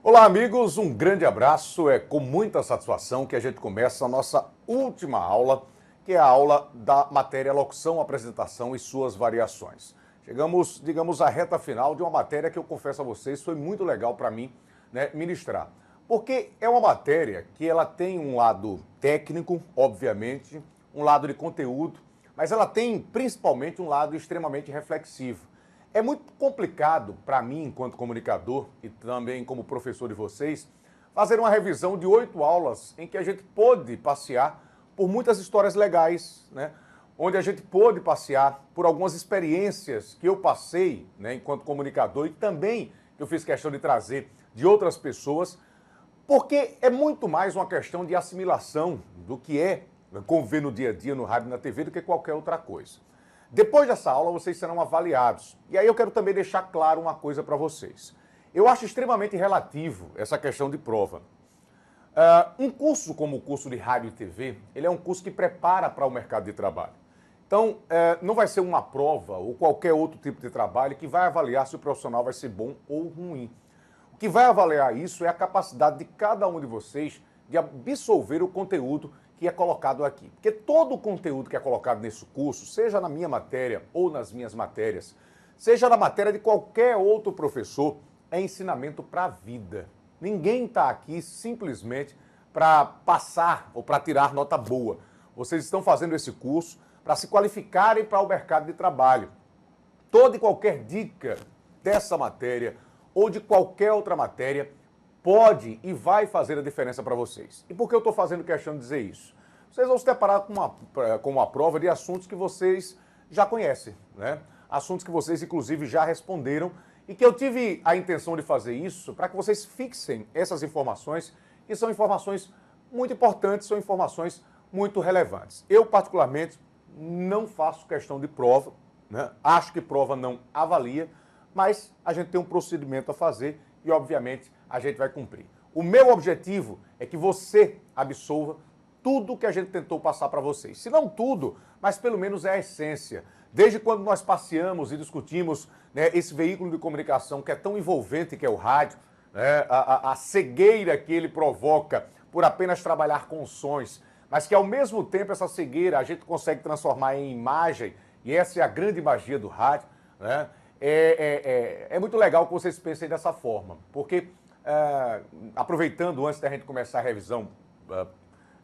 Olá, amigos, um grande abraço. É com muita satisfação que a gente começa a nossa última aula, que é a aula da matéria Locução, Apresentação e Suas Variações. Chegamos, digamos, à reta final de uma matéria que eu confesso a vocês foi muito legal para mim, ministrar. Porque é uma matéria que ela tem um lado técnico, obviamente, um lado de conteúdo, mas ela tem principalmente um lado extremamente reflexivo. É muito complicado para mim, enquanto comunicador e também como professor de vocês, fazer uma revisão de 8 aulas em que a gente pôde passear por muitas histórias legais, onde a gente pôde passear por algumas experiências que eu passei, enquanto comunicador e também que eu fiz questão de trazer de outras pessoas, porque é muito mais uma questão de assimilação do que é conviver no dia a dia, no rádio e na TV, do que qualquer outra coisa. Depois dessa aula, vocês serão avaliados. E aí eu quero também deixar claro uma coisa para vocês. Eu acho extremamente relativo essa questão de prova. Um curso como o curso de rádio e TV, ele é um curso que prepara para o mercado de trabalho. Então, não vai ser uma prova ou qualquer outro tipo de trabalho que vai avaliar se o profissional vai ser bom ou ruim. O que vai avaliar isso é a capacidade de cada um de vocês de absorver o conteúdo que é colocado aqui. Porque todo o conteúdo que é colocado nesse curso, seja na minha matéria ou nas minhas matérias, seja na matéria de qualquer outro professor, é ensinamento para a vida. Ninguém está aqui simplesmente para passar ou para tirar nota boa. Vocês estão fazendo esse curso para se qualificarem para o mercado de trabalho. Toda e qualquer dica dessa matéria ou de qualquer outra matéria pode e vai fazer a diferença para vocês. E por que eu estou fazendo questão de dizer isso? Vocês vão se deparar com uma prova de assuntos que vocês já conhecem, Assuntos que vocês, inclusive, já responderam e que eu tive a intenção de fazer isso para que vocês fixem essas informações, que são informações muito importantes, são informações muito relevantes. Eu, particularmente, não faço questão de prova, Acho que prova não avalia, mas a gente tem um procedimento a fazer e, obviamente, a gente vai cumprir. O meu objetivo é que você absorva tudo que a gente tentou passar para vocês. Se não tudo, mas pelo menos é a essência. Desde quando nós passeamos e discutimos esse veículo de comunicação que é tão envolvente, que é o rádio, a cegueira que ele provoca por apenas trabalhar com sons, mas que ao mesmo tempo essa cegueira a gente consegue transformar em imagem, e essa é a grande magia do rádio, É muito legal que vocês pensem dessa forma, porque, aproveitando antes da gente começar a revisão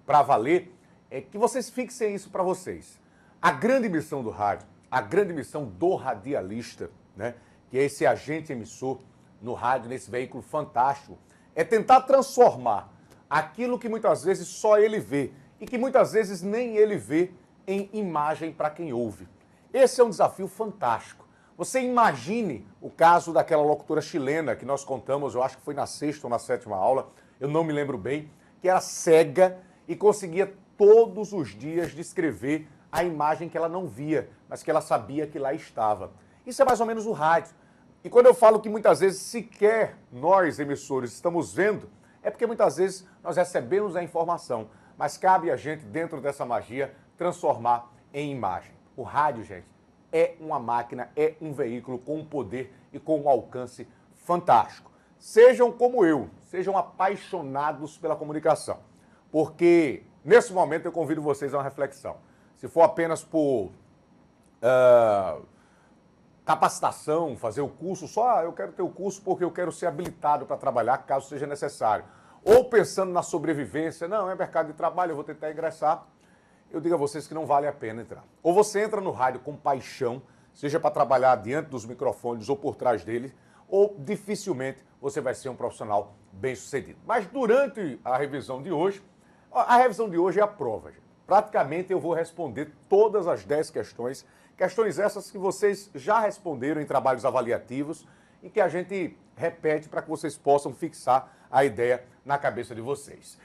para valer, é que vocês fixem isso para vocês. A grande missão do rádio, a grande missão do radialista, que é esse agente emissor no rádio, nesse veículo fantástico, é tentar transformar aquilo que muitas vezes só ele vê e que muitas vezes nem ele vê em imagem para quem ouve. Esse é um desafio fantástico. Você imagine o caso daquela locutora chilena que nós contamos, eu acho que foi na 6ª ou na 7ª aula, eu não me lembro bem, que era cega e conseguia todos os dias descrever a imagem que ela não via, mas que ela sabia que lá estava. Isso é mais ou menos o rádio. E quando eu falo que muitas vezes sequer nós, emissores, estamos vendo, é porque muitas vezes nós recebemos a informação, mas cabe a gente, dentro dessa magia, transformar em imagem. O rádio, gente, é uma máquina, é um veículo com um poder e com um alcance fantástico. Sejam como eu, sejam apaixonados pela comunicação, porque nesse momento eu convido vocês a uma reflexão. Se for apenas por capacitação, fazer o curso, só eu quero ter o curso porque eu quero ser habilitado para trabalhar caso seja necessário, ou pensando na sobrevivência, não, é mercado de trabalho, eu vou tentar ingressar, eu digo a vocês que não vale a pena entrar. Ou você entra no rádio com paixão, seja para trabalhar diante dos microfones ou por trás deles, ou dificilmente você vai ser um profissional bem-sucedido. Mas durante a revisão de hoje é a prova, gente. Praticamente eu vou responder todas as 10 questões essas que vocês já responderam em trabalhos avaliativos e que a gente repete para que vocês possam fixar a ideia na cabeça de vocês.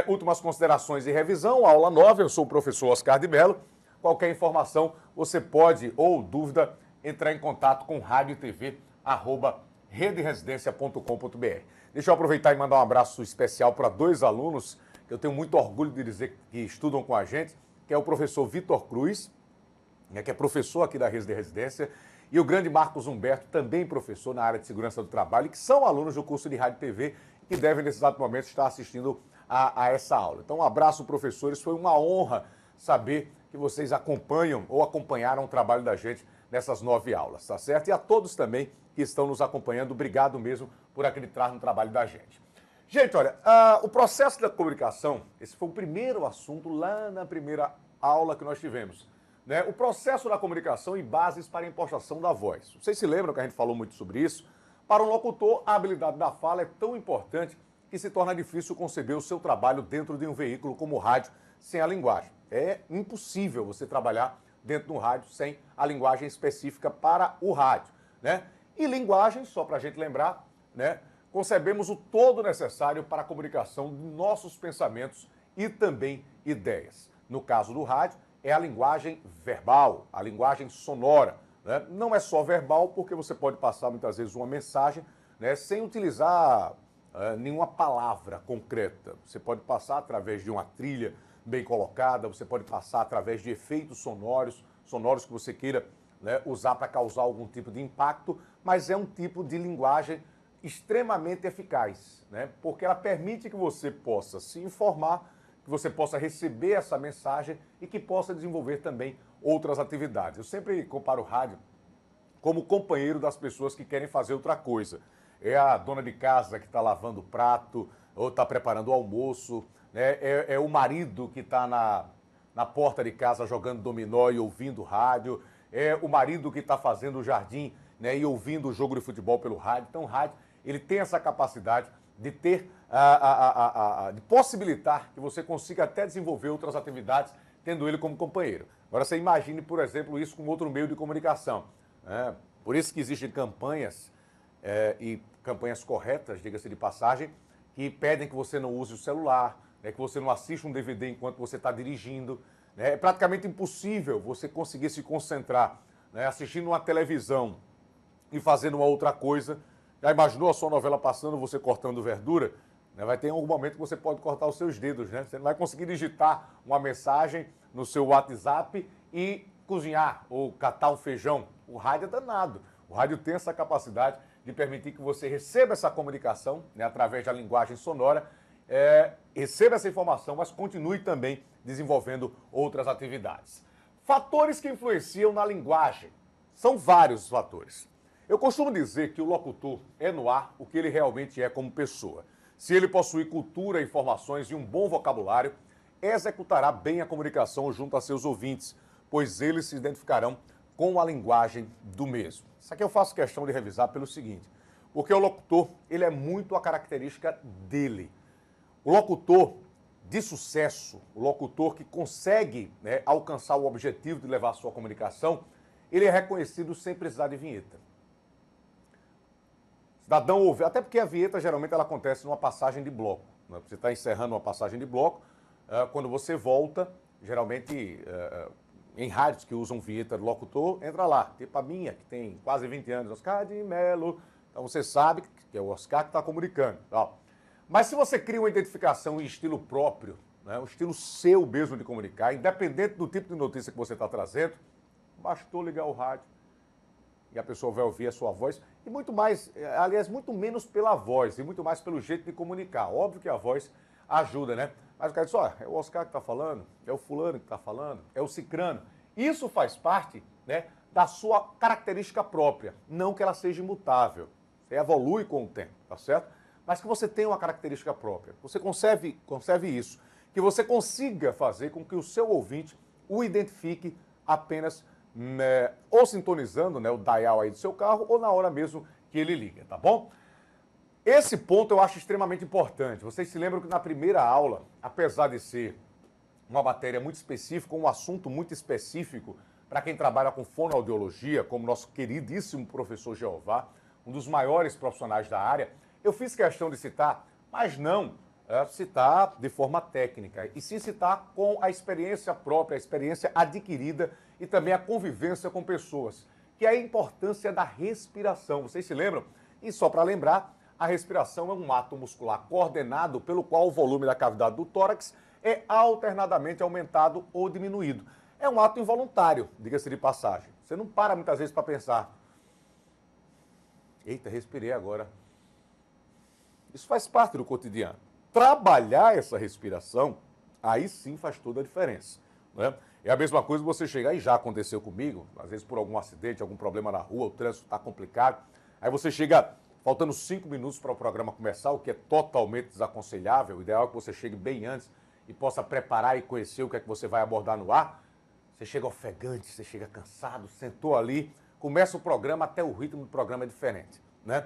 Últimas considerações e revisão, aula 9, eu sou o professor Oscar de Mello. Qualquer informação, você pode, ou dúvida, entrar em contato com radiotv@rederesidencia.com.br. Deixa eu aproveitar e mandar um abraço especial para 2 alunos, que eu tenho muito orgulho de dizer que estudam com a gente, que é o professor Vitor Cruz, que é professor aqui da Rede de Residência, e o grande Marcos Humberto, também professor na área de segurança do trabalho, que são alunos do curso de Rádio e TV, que devem, nesse exato momento, estar assistindo a essa aula. Então, um abraço, professores. Foi uma honra saber que vocês acompanham ou acompanharam o trabalho da gente nessas 9 aulas, tá certo? E a todos também que estão nos acompanhando, obrigado mesmo por acreditar no trabalho da gente. Gente, olha, o processo da comunicação, esse foi o primeiro assunto lá na primeira aula que nós tivemos, né? O processo da comunicação e bases para a impostação da voz. Vocês se lembram que a gente falou muito sobre isso? Para um locutor, a habilidade da fala é tão importante que se torna difícil conceber o seu trabalho dentro de um veículo como o rádio sem a linguagem. É impossível você trabalhar dentro de um rádio sem a linguagem específica para o rádio, né? E linguagem, só para a gente lembrar, né? Concebemos o todo necessário para a comunicação de nossos pensamentos e também ideias. No caso do rádio, é a linguagem verbal, a linguagem sonora, né? Não é só verbal, porque você pode passar muitas vezes uma mensagem, né, sem utilizar nenhuma palavra concreta. Você pode passar através de uma trilha bem colocada, você pode passar através de efeitos sonoros que você queira, né, usar para causar algum tipo de impacto, mas é um tipo de linguagem extremamente eficaz, né, porque ela permite que você possa se informar, que você possa receber essa mensagem e que possa desenvolver também outras atividades. Eu sempre comparo o rádio como companheiro das pessoas que querem fazer outra coisa. É a dona de casa que está lavando o prato, ou está preparando o almoço, né? É o marido que está na porta de casa jogando dominó e ouvindo rádio, é o marido que está fazendo o jardim, né, e ouvindo o jogo de futebol pelo rádio. Então o rádio, ele tem essa capacidade de ter, de possibilitar que você consiga até desenvolver outras atividades tendo ele como companheiro. Agora você imagine, por exemplo, isso com outro meio de comunicação, né? Por isso que existem campanhas, e campanhas corretas, diga-se de passagem, que pedem que você não use o celular, né, que você não assista um DVD enquanto você está dirigindo, né? É praticamente impossível você conseguir se concentrar, né, assistindo uma televisão e fazendo uma outra coisa. Já imaginou a sua novela passando, você cortando verdura? Né? Vai ter algum momento que você pode cortar os seus dedos, né? Você não vai conseguir digitar uma mensagem no seu WhatsApp e cozinhar ou catar um feijão. O rádio é danado. O rádio tem essa capacidade de permitir que você receba essa comunicação, né, através da linguagem sonora, receba essa informação, mas continue também desenvolvendo outras atividades. Fatores que influenciam na linguagem. São vários os fatores. Eu costumo dizer que o locutor é no ar o que ele realmente é como pessoa. Se ele possuir cultura, informações e um bom vocabulário, executará bem a comunicação junto a seus ouvintes, pois eles se identificarão com a linguagem do mesmo. Isso aqui eu faço questão de revisar pelo seguinte, porque o locutor, ele é muito a característica dele. O locutor de sucesso, o locutor que consegue, né, alcançar o objetivo de levar a sua comunicação, ele é reconhecido sem precisar de vinheta. Cidadão ouve, até porque a vinheta geralmente ela acontece numa passagem de bloco, né? Você está encerrando uma passagem de bloco, quando você volta, geralmente em rádios que usam vinheta do locutor, entra lá, tipo a minha, que tem quase 20 anos, Oscar de Melo, então você sabe que é o Oscar que está comunicando. Ó. Mas se você cria uma identificação em estilo próprio, né, um estilo seu mesmo de comunicar, independente do tipo de notícia que você está trazendo, bastou ligar o rádio e a pessoa vai ouvir a sua voz, e muito mais, aliás, muito menos pela voz, e muito mais pelo jeito de comunicar. Óbvio que a voz ajuda, né? Mas o cara diz, ó, é o Oscar que está falando, é o fulano que está falando, é o cicrano. Isso faz parte, né, da sua característica própria, não que ela seja imutável. Você evolui com o tempo, tá certo? Mas que você tenha uma característica própria. Você conserve isso. Que você consiga fazer com que o seu ouvinte o identifique apenas, né, ou sintonizando, né, o dial aí do seu carro, ou na hora mesmo que ele liga, tá bom? Esse ponto eu acho extremamente importante. Vocês se lembram que na primeira aula, apesar de ser uma matéria muito específica, um assunto muito específico para quem trabalha com fonoaudiologia, como nosso queridíssimo professor Jeová, um dos maiores profissionais da área, eu fiz questão de citar, mas não citar de forma técnica, e sim citar com a experiência própria, a experiência adquirida e também a convivência com pessoas, que é a importância da respiração. Vocês se lembram? E só para lembrar, a respiração é um ato muscular coordenado pelo qual o volume da cavidade do tórax é alternadamente aumentado ou diminuído. É um ato involuntário, diga-se de passagem. Você não para muitas vezes para pensar. Eita, respirei agora. Isso faz parte do cotidiano. Trabalhar essa respiração, aí sim faz toda a diferença, né? É a mesma coisa você chegar, e já aconteceu comigo, às vezes por algum acidente, algum problema na rua, o trânsito está complicado, aí você chega faltando 5 minutos para o programa começar, o que é totalmente desaconselhável. O ideal é que você chegue bem antes e possa preparar e conhecer o que é que você vai abordar no ar. Você chega ofegante, você chega cansado, sentou ali, começa o programa, até o ritmo do programa é diferente, né?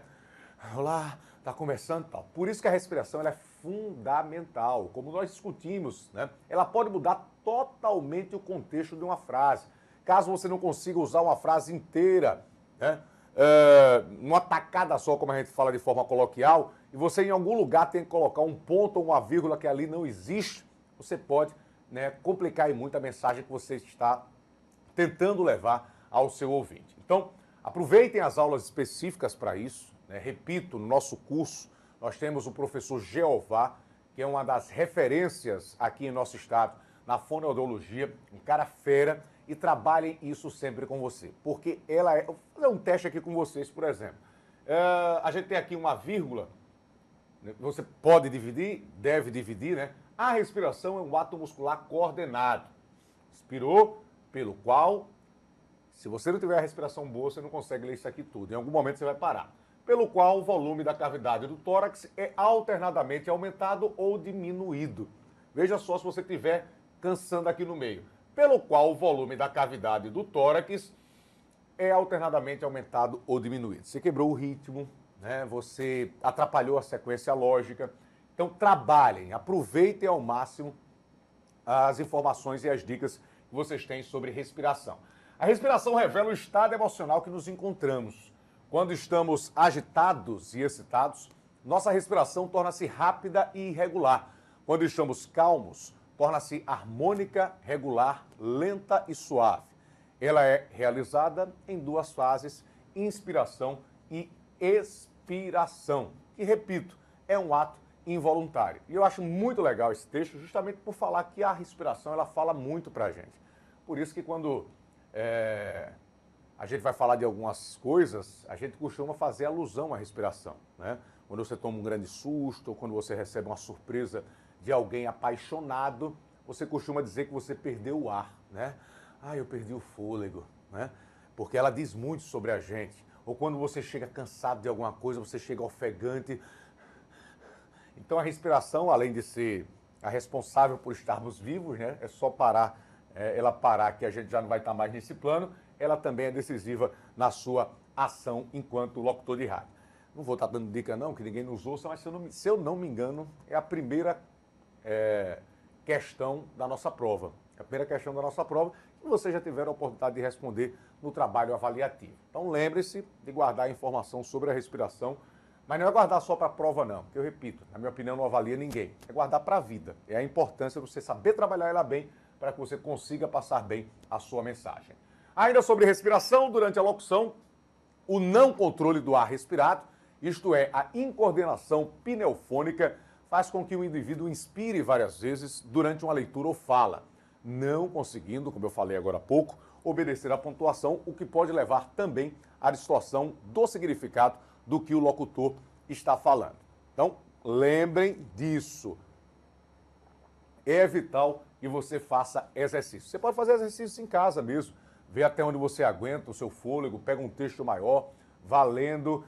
Olá, está começando e tal. Por isso que a respiração ela é fundamental, como nós discutimos, né? Ela pode mudar totalmente o contexto de uma frase. Caso você não consiga usar uma frase inteira, né? Numa tacada só, como a gente fala de forma coloquial, e você em algum lugar tem que colocar um ponto ou uma vírgula que ali não existe, você pode, né, complicar e muito a mensagem que você está tentando levar ao seu ouvinte. Então, aproveitem as aulas específicas para isso, né? Repito, no nosso curso, nós temos o professor Jeová, que é uma das referências aqui em nosso estado, na fonoaudiologia, um cara fera, e trabalhem isso sempre com você. Porque ela é... Vou fazer um teste aqui com vocês, por exemplo. A gente tem aqui uma vírgula, né? Você pode dividir, deve dividir, né? A respiração é um ato muscular coordenado. Inspirou, pelo qual, se você não tiver a respiração boa, você não consegue ler isso aqui tudo. Em algum momento você vai parar. Pelo qual o volume da cavidade do tórax é alternadamente aumentado ou diminuído. Veja só se você estiver cansando aqui no meio. Pelo qual o volume da cavidade do tórax é alternadamente aumentado ou diminuído. Você quebrou o ritmo, né? Você atrapalhou a sequência lógica. Então trabalhem, aproveitem ao máximo as informações e as dicas que vocês têm sobre respiração. A respiração revela o estado emocional que nos encontramos. Quando estamos agitados e excitados, nossa respiração torna-se rápida e irregular. Quando estamos calmos, torna-se harmônica, regular, lenta e suave. Ela é realizada em 2 fases, inspiração e expiração. E repito, é um ato involuntário. E eu acho muito legal esse texto justamente por falar que a respiração ela fala muito pra gente. Por isso que quando a gente vai falar de algumas coisas, a gente costuma fazer alusão à respiração, né? Quando você toma um grande susto, ou quando você recebe uma surpresa de alguém apaixonado, você costuma dizer que você perdeu o ar, né? Ah, eu perdi o fôlego, né? Porque ela diz muito sobre a gente. Ou quando você chega cansado de alguma coisa, você chega ofegante. Então a respiração, além de ser a responsável por estarmos vivos, né? É só parar, ela parar que a gente já não vai estar mais nesse plano, ela também é decisiva na sua ação enquanto locutor de rádio. Não vou estar dando dica não, que ninguém nos ouça, mas se eu não me engano, é a primeira questão da nossa prova. É a primeira questão da nossa prova que vocês já tiveram a oportunidade de responder no trabalho avaliativo. Então lembre-se de guardar a informação sobre a respiração, mas não é guardar só para a prova não, porque eu repito, na minha opinião não avalia ninguém. É guardar para a vida. É a importância de você saber trabalhar ela bem para que você consiga passar bem a sua mensagem. Ainda sobre respiração, durante a locução, o não controle do ar respirado, isto é, a incoordenação pneufônica, faz com que o indivíduo inspire várias vezes durante uma leitura ou fala, não conseguindo, como eu falei agora há pouco, obedecer à pontuação, o que pode levar também à distorção do significado do que o locutor está falando. Então, lembrem disso. É vital que você faça exercício. Você pode fazer exercício em casa mesmo, ver até onde você aguenta o seu fôlego, pega um texto maior, valendo.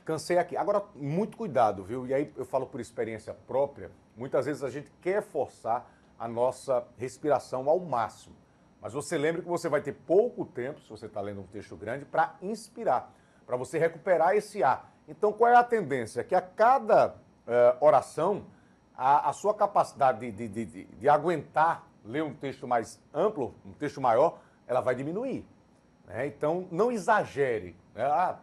Cansei aqui. Agora, muito cuidado, viu? E aí eu falo por experiência própria, muitas vezes a gente quer forçar a nossa respiração ao máximo. Mas você lembre que você vai ter pouco tempo, se você está lendo um texto grande, para inspirar, para você recuperar esse ar. Então, qual é a tendência? Que a cada oração, a sua capacidade de aguentar ler um texto mais amplo, um texto maior, ela vai diminuir, né? Então, não exagere, né?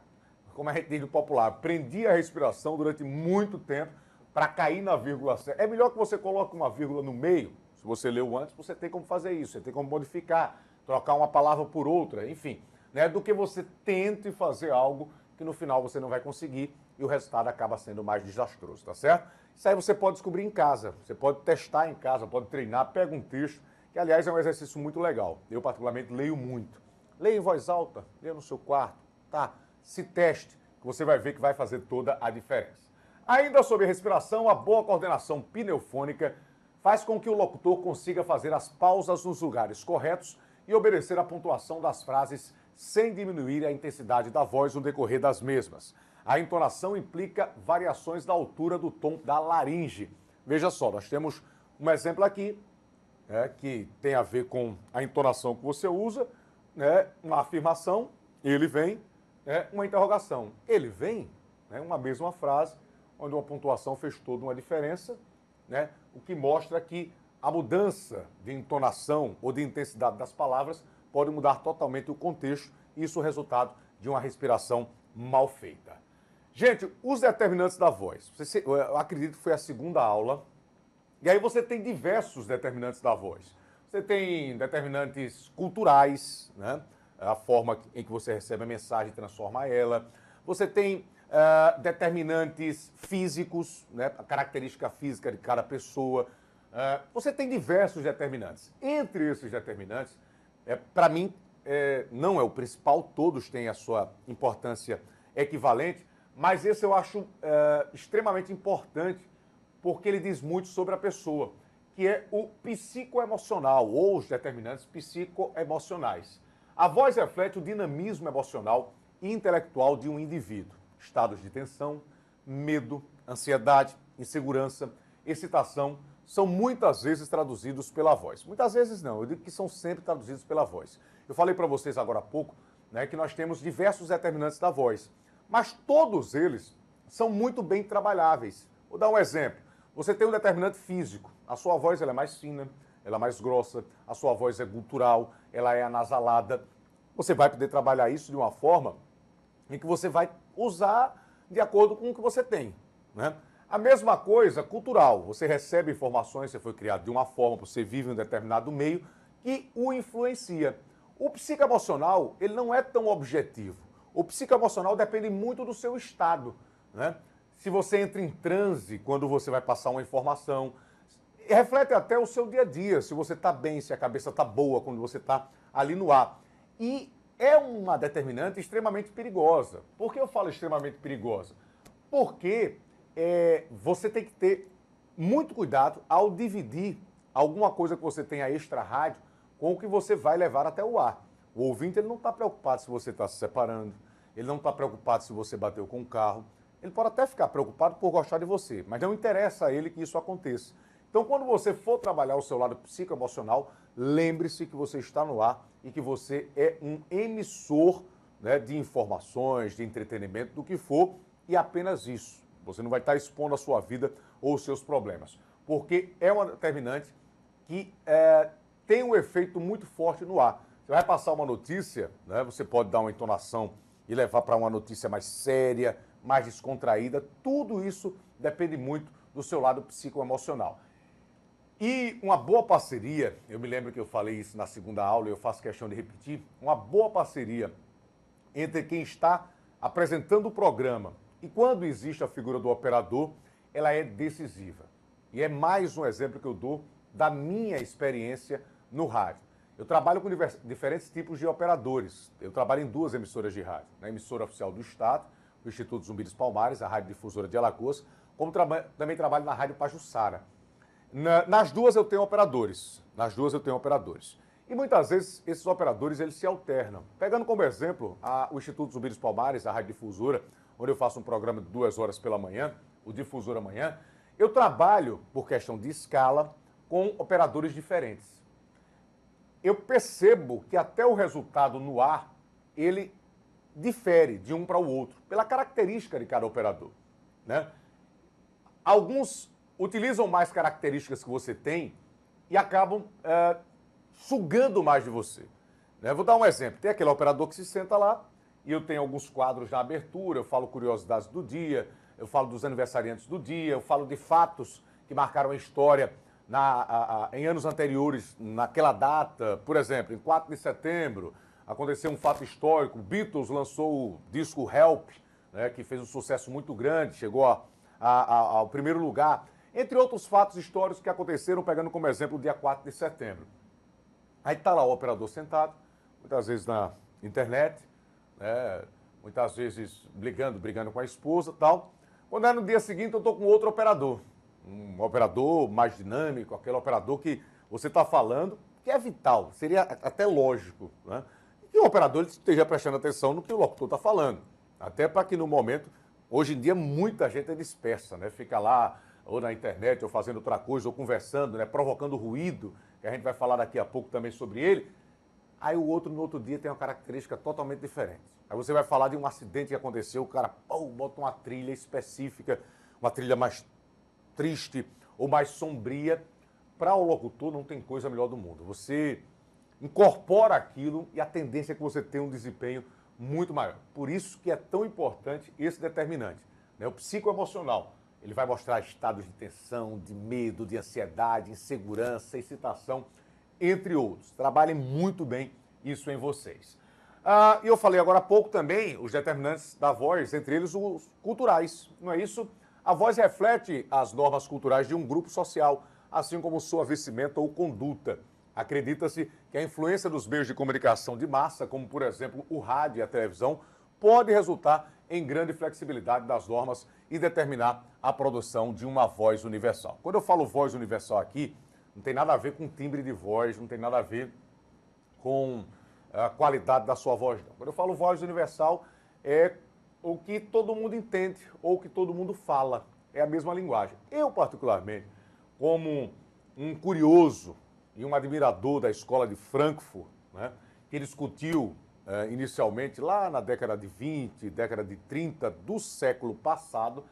Como a gente diz no popular, prendi a respiração durante muito tempo para cair na vírgula certa. É melhor que você coloque uma vírgula no meio. Se você leu antes, você tem como fazer isso, você tem como modificar, trocar uma palavra por outra, enfim, né? Do que você tente fazer algo que no final você não vai conseguir e o resultado acaba sendo mais desastroso, tá certo? Isso aí você pode descobrir em casa, você pode testar em casa, pode treinar, pega um texto, que aliás é um exercício muito legal. Eu particularmente leio muito. Leia em voz alta, leia no seu quarto, tá? Se teste, que você vai ver que vai fazer toda a diferença. Ainda sobre a respiração, a boa coordenação pneufônica faz com que o locutor consiga fazer as pausas nos lugares corretos e obedecer a pontuação das frases sem diminuir a intensidade da voz no decorrer das mesmas. A entonação implica variações da altura do tom da laringe. Veja só, nós temos um exemplo aqui, que tem a ver com a entonação que você usa, uma afirmação, ele vem, uma interrogação, ele vem, uma mesma frase, onde uma pontuação fez toda uma diferença, o que mostra que a mudança de entonação ou de intensidade das palavras pode mudar totalmente o contexto, e isso é o resultado de uma respiração mal feita. Gente, os determinantes da voz. Eu acredito que foi a segunda aula, e aí você tem diversos determinantes da voz. Você tem determinantes culturais, a forma em que você recebe a mensagem transforma ela. Você tem determinantes físicos, a característica física de cada pessoa. Você tem diversos determinantes. Entre esses determinantes, para mim, não é o principal, todos têm a sua importância equivalente, mas esse eu acho extremamente importante, porque ele diz muito sobre a pessoa, que é o psicoemocional, ou os determinantes psicoemocionais. A voz reflete o dinamismo emocional e intelectual de um indivíduo. Estados de tensão, medo, ansiedade, insegurança, excitação, são muitas vezes traduzidos pela voz. Muitas vezes não, eu digo que são sempre traduzidos pela voz. Eu falei para vocês agora há pouco, que nós temos diversos determinantes da voz, mas todos eles são muito bem trabalháveis. Vou dar um exemplo. Você tem um determinante físico, a sua voz ela é mais fina, ela é mais grossa, a sua voz é gutural, ela é anasalada. Você vai poder trabalhar isso de uma forma em que você vai usar de acordo com o que você tem, A mesma coisa cultural, você recebe informações, você foi criado de uma forma, você vive em um determinado meio que o influencia. O psicoemocional, ele não é tão objetivo. O psicoemocional depende muito do seu estado, Se você entra em transe quando você vai passar uma informação, reflete até o seu dia a dia, se você está bem, se a cabeça está boa quando você está ali no ar. E é uma determinante extremamente perigosa. Por que eu falo extremamente perigosa? Porque você tem que ter muito cuidado ao dividir alguma coisa que você tenha extra rádio com o que você vai levar até o ar. O ouvinte ele não está preocupado se você está se separando, ele não está preocupado se você bateu com o carro, ele pode até ficar preocupado por gostar de você, mas não interessa a ele que isso aconteça. Então, quando você for trabalhar o seu lado psicoemocional, lembre-se que você está no ar e que você é um emissor de informações, de entretenimento, do que for, e apenas isso. Você não vai estar expondo a sua vida ou os seus problemas, porque é uma determinante que tem um efeito muito forte no ar. Você vai passar uma notícia, você pode dar uma entonação e levar para uma notícia mais séria, mais descontraída. Tudo isso depende muito do seu lado psicoemocional. E uma boa parceria, eu me lembro que eu falei isso na segunda aula e eu faço questão de repetir, uma boa parceria entre quem está apresentando o programa e quando existe a figura do operador, ela é decisiva. E é mais um exemplo que eu dou da minha experiência no rádio. Eu trabalho com diferentes tipos de operadores. Eu trabalho em 2 emissoras de rádio. Na emissora oficial do Estado, o Instituto Zumbi dos Palmares, a Rádio Difusora de Alagoas, como também trabalho na Rádio Pajuçara. Nas duas eu tenho operadores. E muitas vezes esses operadores eles se alternam. Pegando como exemplo o Instituto Zumbi dos Palmares, a Rádio Difusora, onde eu faço um programa de 2 horas pela manhã, o Difusora Manhã, eu trabalho, por questão de escala, com operadores diferentes. Eu percebo que até o resultado no ar, ele difere de um para o outro, pela característica de cada operador. Alguns utilizam mais características que você tem e acabam sugando mais de você. Vou dar um exemplo. Tem aquele operador que se senta lá e eu tenho alguns quadros na abertura, eu falo curiosidades do dia, eu falo dos aniversariantes do dia, eu falo de fatos que marcaram a história em anos anteriores, naquela data. Por exemplo, em 4 de setembro, aconteceu um fato histórico, o Beatles lançou o disco Help, que fez um sucesso muito grande, chegou ao primeiro lugar, entre outros fatos históricos que aconteceram, pegando como exemplo o dia 4 de setembro. Aí está lá o operador sentado, muitas vezes na internet, muitas vezes brigando com a esposa e tal. Quando é no dia seguinte, eu estou com outro operador. Um operador mais dinâmico, aquele operador que você está falando, que é vital, seria até lógico, né? Que o operador esteja prestando atenção no que o locutor está falando. Até para que no momento, hoje em dia, muita gente é dispersa, né? Fica lá, ou na internet, ou fazendo outra coisa, ou conversando, né? Provocando ruído, que a gente vai falar daqui a pouco também sobre ele. Aí o outro, no outro dia, tem uma característica totalmente diferente. Aí você vai falar de um acidente que aconteceu, o cara bota uma trilha específica, uma trilha mais triste ou mais sombria. Para o locutor não tem coisa melhor do mundo. Você incorpora aquilo e a tendência é que você tenha um desempenho muito maior. Por isso que é tão importante esse determinante, né? O psicoemocional. Ele vai mostrar estados de tensão, de medo, de ansiedade, insegurança, excitação, entre outros. Trabalhem muito bem isso em vocês. E eu falei agora há pouco também os determinantes da voz, entre eles os culturais, não é isso? A voz reflete as normas culturais de um grupo social, assim como sua vestimenta ou conduta. Acredita-se que a influência dos meios de comunicação de massa, como por exemplo o rádio e a televisão, pode resultar em grande flexibilidade das normas e determinar a produção de uma voz universal. Quando eu falo voz universal aqui, não tem nada a ver com timbre de voz, não tem nada a ver com a qualidade da sua voz, não. Quando eu falo voz universal, é o que todo mundo entende ou o que todo mundo fala. É a mesma linguagem. Eu, particularmente, como um curioso e um admirador da escola de Frankfurt, né, que discutiu inicialmente lá na década de 20, década de 30 do século passado,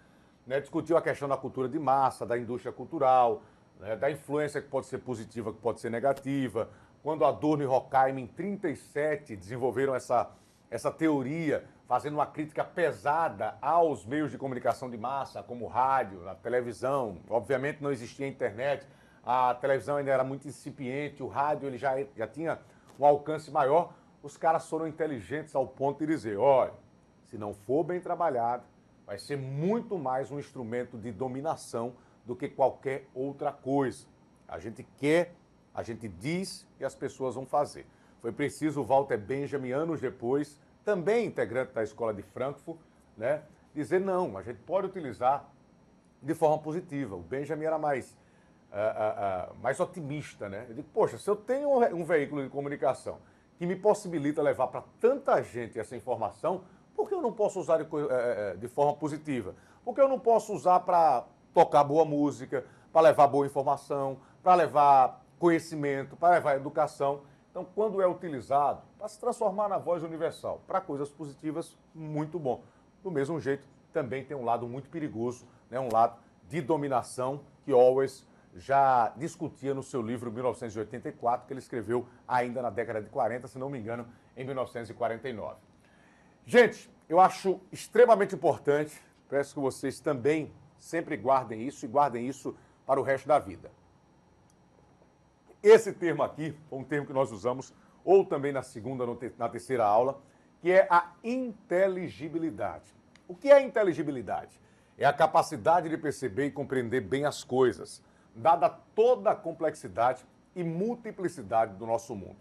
né, discutiu a questão da cultura de massa, da indústria cultural, né, da influência que pode ser positiva, que pode ser negativa. Quando Adorno e Horkheimer, em 1937, desenvolveram essa teoria, fazendo uma crítica pesada aos meios de comunicação de massa, como o rádio, a televisão. Obviamente não existia internet, a televisão ainda era muito incipiente, o rádio ele já tinha um alcance maior. Os caras foram inteligentes ao ponto de dizer, olha, se não for bem trabalhado, vai ser muito mais um instrumento de dominação do que qualquer outra coisa. A gente quer, a gente diz e as pessoas vão fazer. Foi preciso o Walter Benjamin, anos depois, também integrante da Escola de Frankfurt, né, dizer não, a gente pode utilizar de forma positiva. O Benjamin era mais otimista, né? Eu digo, poxa, se eu tenho um veículo de comunicação que me possibilita levar para tanta gente essa informação, por que eu não posso usar de forma positiva? Por que eu não posso usar para tocar boa música, para levar boa informação, para levar conhecimento, para levar educação? Então, quando é utilizado para se transformar na voz universal, para coisas positivas, muito bom. Do mesmo jeito, também tem um lado muito perigoso, né? Um lado de dominação, que Orwell já discutia no seu livro 1984, que ele escreveu ainda na década de 40, se não me engano, em 1949. Gente, eu acho extremamente importante, peço que vocês também sempre guardem isso e guardem isso para o resto da vida. Esse termo aqui foi um termo que nós usamos, ou também na segunda, na terceira aula, que é a inteligibilidade. O que é inteligibilidade? É a capacidade de perceber e compreender bem as coisas, dada toda a complexidade e multiplicidade do nosso mundo.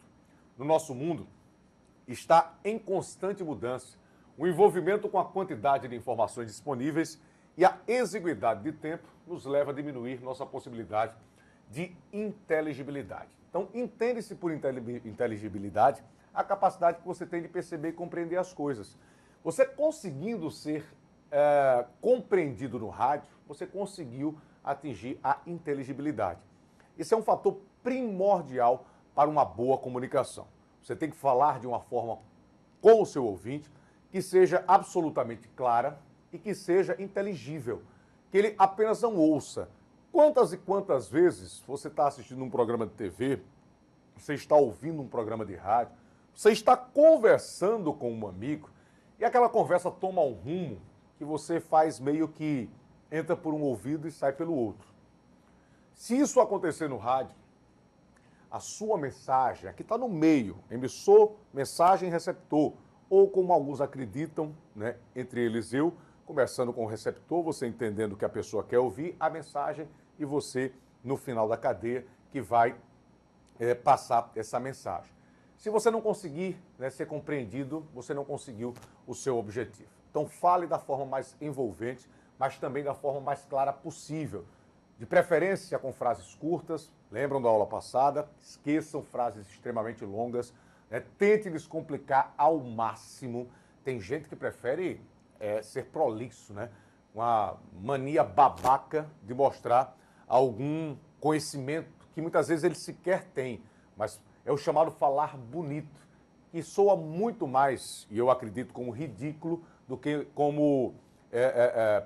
No nosso mundo está em constante mudança, o envolvimento com a quantidade de informações disponíveis e a exiguidade de tempo nos leva a diminuir nossa possibilidade de inteligibilidade. Então, entende-se por inteligibilidade a capacidade que você tem de perceber e compreender as coisas. Você conseguindo ser compreendido no rádio, você conseguiu atingir a inteligibilidade. Esse é um fator primordial para uma boa comunicação. Você tem que falar de uma forma com o seu ouvinte que seja absolutamente clara e que seja inteligível, que ele apenas não ouça. Quantas e quantas vezes você está assistindo um programa de TV, você está ouvindo um programa de rádio, você está conversando com um amigo e aquela conversa toma um rumo que você faz meio que entra por um ouvido e sai pelo outro. Se isso acontecer no rádio, a sua mensagem, aqui está no meio, emissor, mensagem, receptor, ou como alguns acreditam, né, entre eles eu, conversando com o receptor, você entendendo o que a pessoa quer ouvir, a mensagem, e você, no final da cadeia, que vai passar essa mensagem. Se você não conseguir, né, ser compreendido, você não conseguiu o seu objetivo. Então fale da forma mais envolvente, mas também da forma mais clara possível. De preferência com frases curtas, lembram da aula passada? Esqueçam frases extremamente longas, né? Tente descomplicar ao máximo. Tem gente que prefere ser prolixo, né? Uma mania babaca de mostrar algum conhecimento que muitas vezes ele sequer tem, mas é o chamado falar bonito, que soa muito mais, e eu acredito, como ridículo do que como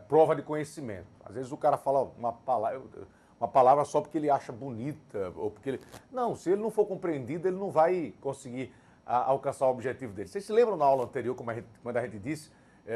prova de conhecimento. Às vezes o cara fala uma palavra só porque ele acha bonita, ou porque ele... Não, se ele não for compreendido, ele não vai conseguir alcançar o objetivo dele. Vocês se lembram na aula anterior, quando a gente disse,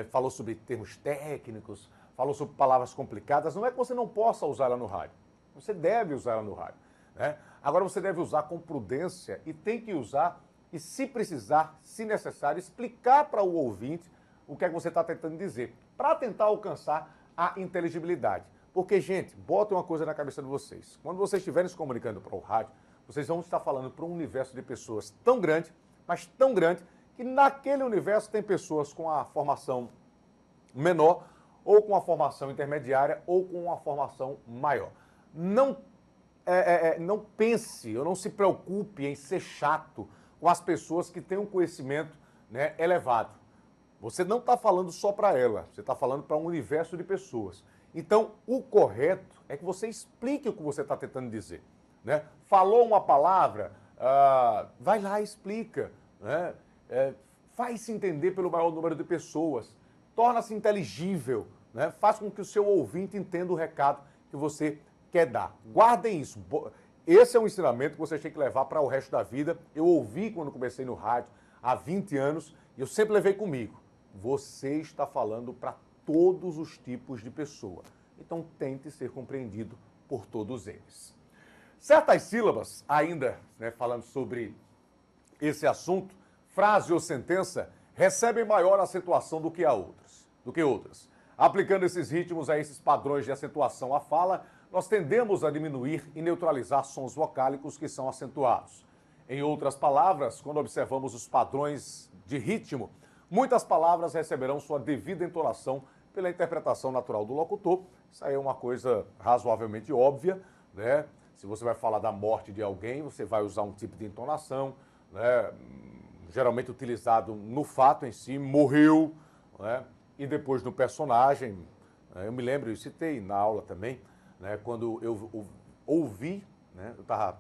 falou sobre termos técnicos, falou sobre palavras complicadas? Não é que você não possa usar ela no rádio. Você deve usar ela no rádio, né? Agora você deve usar com prudência e tem que usar, e se precisar, se necessário, explicar para o ouvinte o que é que você está tentando dizer, para tentar alcançar a inteligibilidade. Porque, gente, bota uma coisa na cabeça de vocês. Quando vocês estiverem se comunicando para o rádio, vocês vão estar falando para um universo de pessoas tão grande, mas tão grande, que naquele universo tem pessoas com a formação menor, ou com a formação intermediária, ou com uma formação maior. Não pense, ou não se preocupe em ser chato com as pessoas que têm um conhecimento, né, elevado. Você não está falando só para ela, você está falando para um universo de pessoas. Então, o correto é que você explique o que você está tentando dizer, né? Falou uma palavra, vai lá e explica, né? Faz-se entender pelo maior número de pessoas, torna-se inteligível, né? Faz com que o seu ouvinte entenda o recado que você quer dar. Guardem isso. Esse é um ensinamento que vocês têm que levar para o resto da vida. Eu ouvi quando comecei no rádio há 20 anos e eu sempre levei comigo. Você está falando para todos os tipos de pessoa. Então tente ser compreendido por todos eles. Certas sílabas, ainda, né, falando sobre esse assunto, frase ou sentença, recebem maior acentuação do que outras. Aplicando esses ritmos a esses padrões de acentuação à fala, nós tendemos a diminuir e neutralizar sons vocálicos que são acentuados. Em outras palavras, quando observamos os padrões de ritmo, muitas palavras receberão sua devida entonação pela interpretação natural do locutor. Isso aí é uma coisa razoavelmente óbvia, né? Se você vai falar da morte de alguém, você vai usar um tipo de entonação, né, geralmente utilizado no fato em si, morreu, né, e depois no personagem. Eu me lembro, eu citei na aula também, né, quando eu ouvi, né, eu estava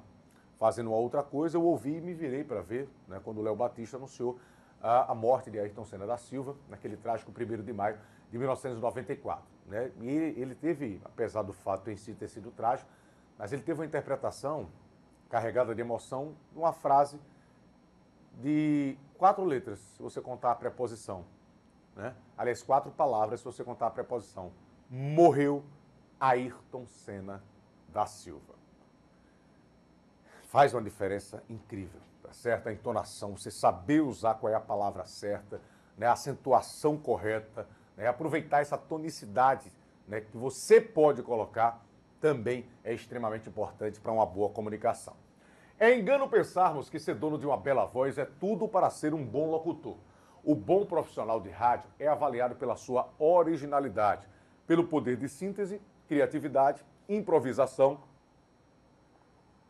fazendo uma outra coisa, eu ouvi e me virei para ver, né, quando o Léo Batista anunciou a morte de Ayrton Senna da Silva, naquele trágico 1º de maio de 1994. Né? E ele teve, apesar do fato em si ter sido trágico, mas ele teve uma interpretação carregada de emoção, uma frase de 4 letras, se você contar a preposição. Né? Aliás, 4 palavras, se você contar a preposição. Morreu Ayrton Senna da Silva. Faz uma diferença incrível, tá certo? A entonação, você saber usar qual é a palavra certa, né? A acentuação correta, né? Aproveitar essa tonicidade, né, que você pode colocar, também é extremamente importante para uma boa comunicação. É engano pensarmos que ser dono de uma bela voz é tudo para ser um bom locutor. O bom profissional de rádio é avaliado pela sua originalidade, pelo poder de síntese, criatividade, improvisação,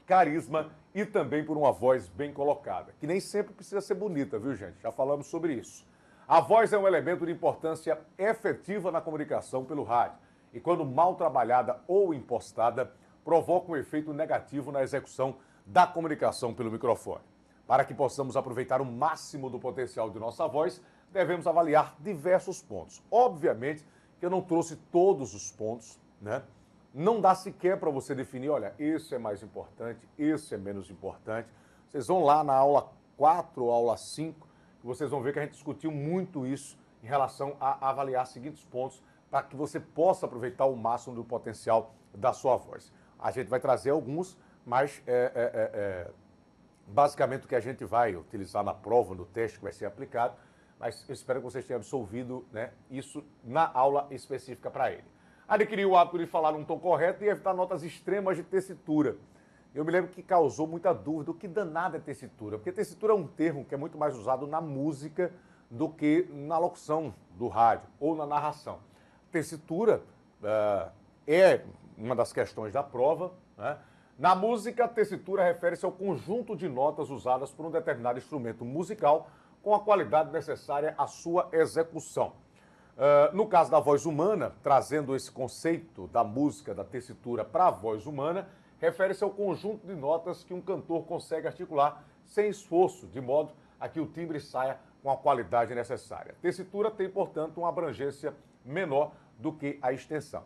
carisma e também por uma voz bem colocada, que nem sempre precisa ser bonita, viu, gente? Já falamos sobre isso. A voz é um elemento de importância efetiva na comunicação pelo rádio e, quando mal trabalhada ou impostada, provoca um efeito negativo na execução da comunicação pelo microfone. Para que possamos aproveitar o máximo do potencial de nossa voz, devemos avaliar diversos pontos. Obviamente que eu não trouxe todos os pontos, né? Não dá sequer para você definir, olha, esse é mais importante, esse é menos importante. Vocês vão lá na aula 4 ou aula 5, que vocês vão ver que a gente discutiu muito isso em relação a avaliar os seguintes pontos para que você possa aproveitar o máximo do potencial da sua voz. A gente vai trazer alguns, mas basicamente o que a gente vai utilizar na prova, no teste que vai ser aplicado, mas eu espero que vocês tenham absolvido, né, isso na aula específica para ele. Adquirir o hábito de falar num tom correto e evitar notas extremas de tessitura. Eu me lembro que causou muita dúvida o que danado é tessitura, porque tessitura é um termo que é muito mais usado na música do que na locução do rádio ou na narração. Tessitura é uma das questões da prova, né? Na música, a tessitura refere-se ao conjunto de notas usadas por um determinado instrumento musical com a qualidade necessária à sua execução. No caso da voz humana, trazendo esse conceito da música, da tessitura para a voz humana, refere-se ao conjunto de notas que um cantor consegue articular sem esforço, de modo a que o timbre saia com a qualidade necessária. A tessitura tem, portanto, uma abrangência menor do que a extensão.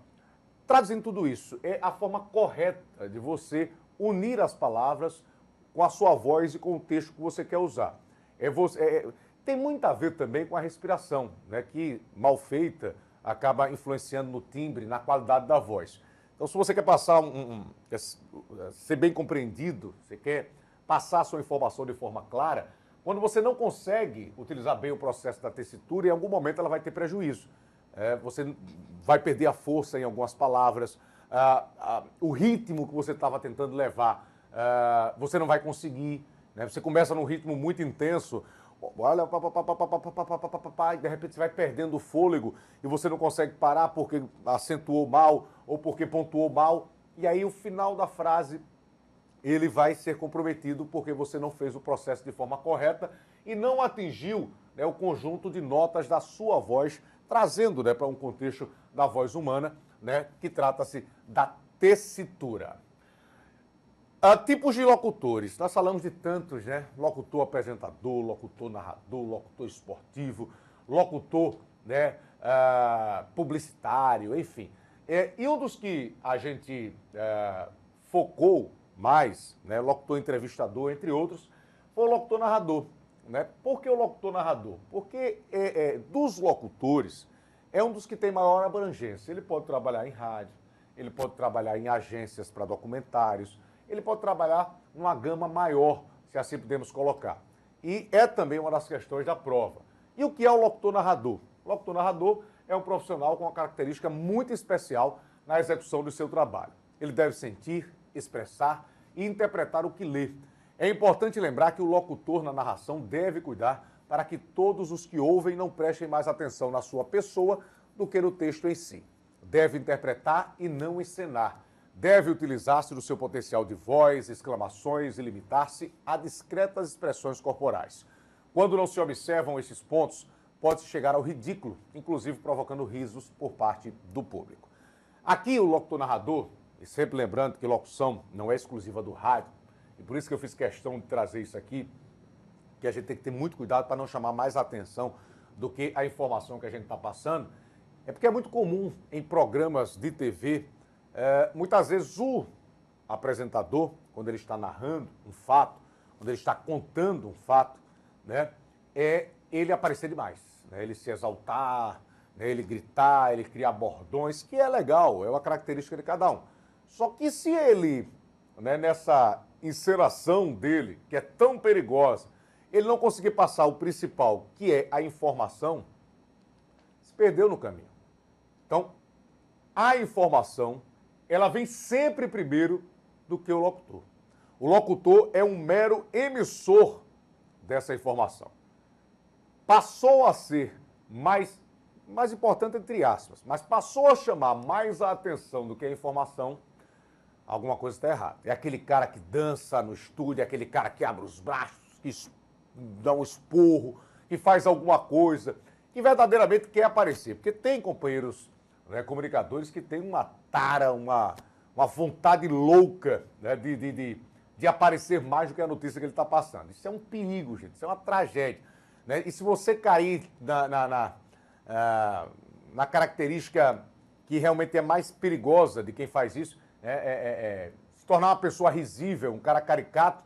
Traduzindo tudo isso, é a forma correta de você unir as palavras com a sua voz e com o texto que você quer usar. Tem muito a ver também com a respiração, né, que, mal feita, acaba influenciando no timbre, na qualidade da voz. Então, se você quer passar ser bem compreendido, você quer passar a sua informação de forma clara, quando você não consegue utilizar bem o processo da tessitura, em algum momento ela vai ter prejuízo. Você vai perder a força em algumas palavras, o ritmo que você estava tentando levar, você não vai conseguir, né? Você começa num ritmo muito intenso, olha, e de repente você vai perdendo o fôlego e você não consegue parar porque acentuou mal ou porque pontuou mal, e aí o final da frase ele vai ser comprometido porque você não fez o processo de forma correta e não atingiu, né, o conjunto de notas da sua voz, trazendo, né, para um contexto da voz humana, né, que trata-se da tessitura. Tipos de locutores. Nós falamos de tantos, né? Locutor apresentador, locutor narrador, locutor esportivo, locutor, né, publicitário, enfim. E um dos que a gente focou mais, né, locutor entrevistador, entre outros, foi o locutor narrador. Né? Por que o locutor narrador? Porque dos locutores é um dos que tem maior abrangência. Ele pode trabalhar em rádio, ele pode trabalhar em agências para documentários, ele pode trabalhar numa gama maior, se assim podemos colocar. E é também uma das questões da prova. E o que é o locutor narrador? O locutor narrador é um profissional com uma característica muito especial na execução do seu trabalho. Ele deve sentir, expressar e interpretar o que lê. É importante lembrar que o locutor na narração deve cuidar para que todos os que ouvem não prestem mais atenção na sua pessoa do que no texto em si. Deve interpretar e não encenar. Deve utilizar-se do seu potencial de voz, exclamações e limitar-se a discretas expressões corporais. Quando não se observam esses pontos, pode-se chegar ao ridículo, inclusive provocando risos por parte do público. Aqui o locutor narrador, e sempre lembrando que locução não é exclusiva do rádio, e por isso que eu fiz questão de trazer isso aqui, que a gente tem que ter muito cuidado para não chamar mais atenção do que a informação que a gente está passando, é porque é muito comum em programas de TV, muitas vezes o apresentador, quando ele está narrando um fato, quando ele está contando um fato, né, ele aparecer demais, né, ele se exaltar, né, ele gritar, ele criar bordões, que é legal, é uma característica de cada um. Só que se ele, né, nessa encenação dele, que é tão perigosa, ele não conseguir passar o principal, que é a informação, se perdeu no caminho. Então, a informação, ela vem sempre primeiro do que o locutor. O locutor é um mero emissor dessa informação. Passou a ser mais importante, entre aspas, mas passou a chamar mais a atenção do que a informação, alguma coisa está errada. É aquele cara que dança no estúdio, é aquele cara que abre os braços, que dá um esporro, que faz alguma coisa, que verdadeiramente quer aparecer. Porque tem companheiros, né, comunicadores que têm uma tara, uma vontade louca, né, de aparecer mais do que a notícia que ele está passando. Isso é um perigo, gente, isso é uma tragédia. Né? E se você cair na característica que realmente é mais perigosa de quem faz isso, se tornar uma pessoa risível, um cara caricato,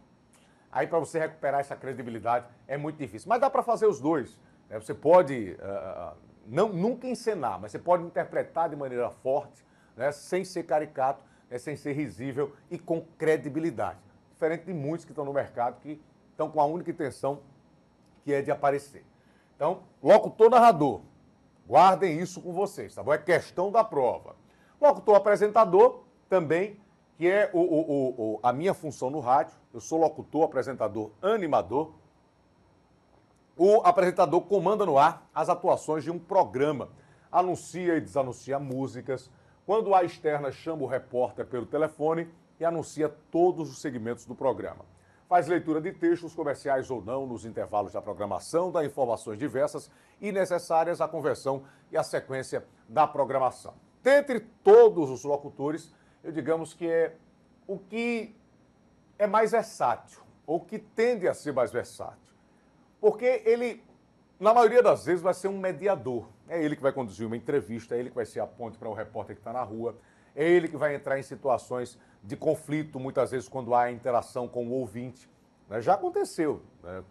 aí para você recuperar essa credibilidade é muito difícil. Mas dá para fazer os dois. Né? Você pode, nunca encenar, mas você pode interpretar de maneira forte, né? Sem ser caricato, né? Sem ser risível e com credibilidade. Diferente de muitos que estão no mercado que estão com a única intenção que é de aparecer. Então, locutor narrador, guardem isso com vocês, tá bom? É questão da prova. Locutor apresentador também, que é a minha função no rádio. Eu sou locutor, apresentador, animador. O apresentador comanda no ar as atuações de um programa. Anuncia e desanuncia músicas, Quando a externa chama o repórter pelo telefone e anuncia todos os segmentos do programa. Faz leitura de textos comerciais ou não nos intervalos da programação, dá informações diversas e necessárias à conversão e à sequência da programação. Dentre todos os locutores, eu digamos que é o que é mais versátil, ou que tende a ser mais versátil. Porque ele, na maioria das vezes, vai ser um mediador. É ele que vai conduzir uma entrevista, é ele que vai ser a ponte para o repórter que está na rua, é ele que vai entrar em situações de conflito, muitas vezes quando há interação com o ouvinte. Já aconteceu, né?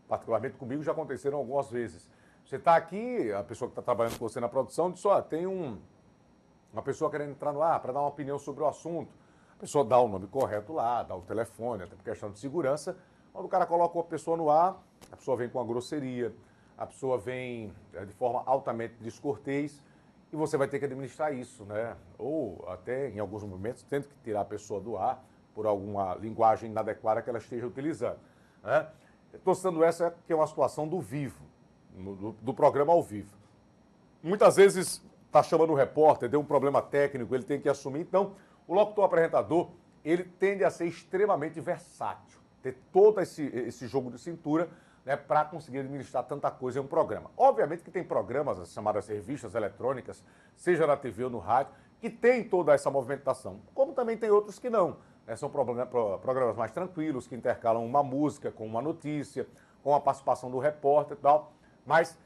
Particularmente comigo já aconteceram algumas vezes. Você está aqui, a pessoa que está trabalhando com você na produção diz, ó, tem uma pessoa querendo entrar no ar para dar uma opinião sobre o assunto. A pessoa dá o nome correto lá, dá o telefone, até por questão de segurança. Quando o cara coloca uma pessoa no ar, a pessoa vem com uma grosseria, a pessoa vem de forma altamente descortês e você vai ter que administrar isso, né? Ou até, em alguns momentos, tendo que tirar a pessoa do ar por alguma linguagem inadequada que ela esteja utilizando, né? Estou citando essa que é uma situação do vivo, do programa ao vivo. Muitas vezes está chamando o repórter, deu um problema técnico, ele tem que assumir. Então, o locutor apresentador, ele tende a ser extremamente versátil, ter todo esse jogo de cintura, né, para conseguir administrar tanta coisa em um programa. Obviamente que tem programas, as chamadas revistas eletrônicas, seja na TV ou no rádio, que tem toda essa movimentação, como também tem outros que não. Né, são programas mais tranquilos, que intercalam uma música com uma notícia, com a participação do repórter e tal. Mas,